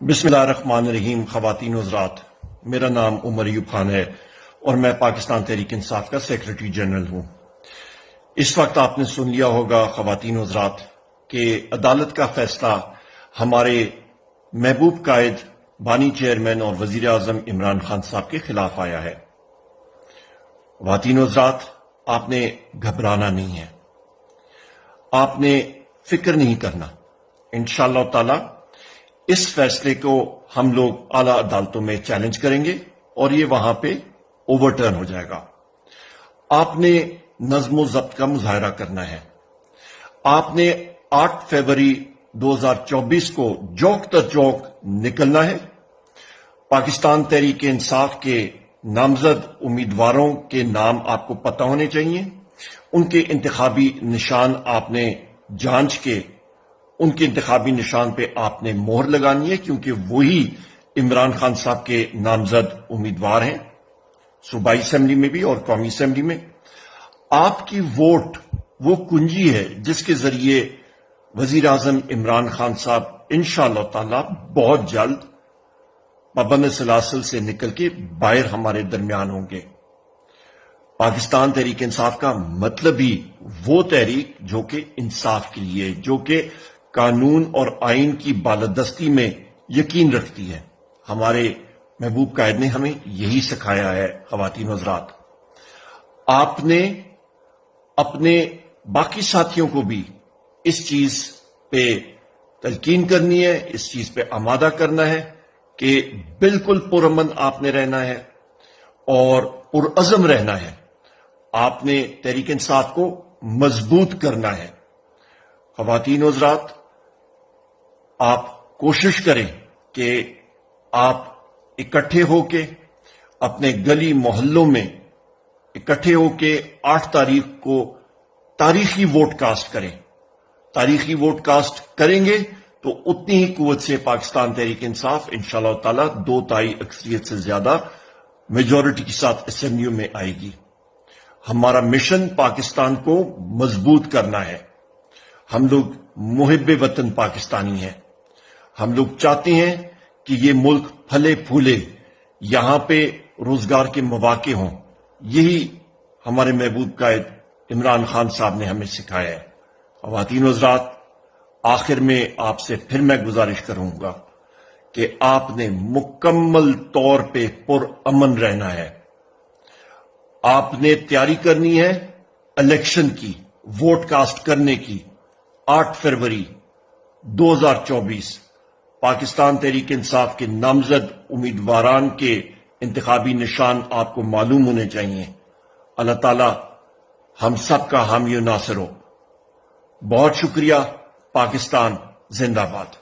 بسم اللہ الرحمن الرحیم۔ خواتین و حضرات، میرا نام عمر ایوب خان ہے اور میں پاکستان تحریک انصاف کا سیکرٹری جنرل ہوں۔ اس وقت آپ نے سن لیا ہوگا خواتین و حضرات کہ عدالت کا فیصلہ ہمارے محبوب قائد، بانی چیئرمین اور وزیر اعظم عمران خان صاحب کے خلاف آیا ہے۔ خواتین و حضرات، آپ نے گھبرانا نہیں ہے، آپ نے فکر نہیں کرنا۔ انشاءاللہ تعالی اس فیصلے کو ہم لوگ اعلیٰ عدالتوں میں چیلنج کریں گے اور یہ وہاں پہ اوور ٹرن ہو جائے گا۔ آپ نے نظم و ضبط کا مظاہرہ کرنا ہے۔ آپ نے 8 فروری 2024 کو چوک در چوک نکلنا ہے۔ پاکستان تحریک انصاف کے نامزد امیدواروں کے نام آپ کو پتہ ہونے چاہیے، ان کے انتخابی نشان آپ نے جانچ کے ان کے انتخابی نشان پہ آپ نے مہر لگانی ہے، کیونکہ وہی عمران خان صاحب کے نامزد امیدوار ہیں، صوبائی اسمبلی میں بھی اور قومی اسمبلی میں۔ آپ کی ووٹ وہ کنجی ہے جس کے ذریعے وزیر اعظم عمران خان صاحب انشاءاللہ تعالی بہت جلد پابند سلاسل سے نکل کے باہر ہمارے درمیان ہوں گے۔ پاکستان تحریک انصاف کا مطلب ہی وہ تحریک جو کہ انصاف کے لیے، جو کہ قانون اور آئین کی بالادستی میں یقین رکھتی ہے۔ ہمارے محبوب قائد نے ہمیں یہی سکھایا ہے۔ خواتین و حضرات، آپ نے اپنے باقی ساتھیوں کو بھی اس چیز پہ تلقین کرنی ہے، اس چیز پہ آمادہ کرنا ہے کہ بالکل پرامن آپ نے رہنا ہے اور پرعزم رہنا ہے۔ آپ نے تحریک انصاف کو مضبوط کرنا ہے۔ خواتین و حضرات، آپ کوشش کریں کہ آپ اکٹھے ہو کے اپنے گلی محلوں میں اکٹھے ہو کے 8 تاریخ کو تاریخی ووٹ کاسٹ کریں۔ تاریخی ووٹ کاسٹ کریں گے تو اتنی ہی قوت سے پاکستان تحریک انصاف انشاءاللہ تعالی 2 تہائی اکثریت سے زیادہ میجورٹی کے ساتھ اسمبلیوں میں آئے گی۔ ہمارا مشن پاکستان کو مضبوط کرنا ہے۔ ہم لوگ محب وطن پاکستانی ہیں۔ ہم لوگ چاہتے ہیں کہ یہ ملک پھلے پھولے، یہاں پہ روزگار کے مواقع ہوں۔ یہی ہمارے محبوب قائد عمران خان صاحب نے ہمیں سکھایا ہے۔ خواتین و حضرات، آخر میں آپ سے پھر میں گزارش کروں گا کہ آپ نے مکمل طور پہ پرامن رہنا ہے۔ آپ نے تیاری کرنی ہے الیکشن کی، ووٹ کاسٹ کرنے کی۔ 8 فروری 2024 پاکستان تحریک انصاف کے نامزد امیدواران کے انتخابی نشان آپ کو معلوم ہونے چاہیے۔ اللہ تعالی ہم سب کا حامی و ناصر ہو۔ بہت شکریہ۔ پاکستان زندہ باد۔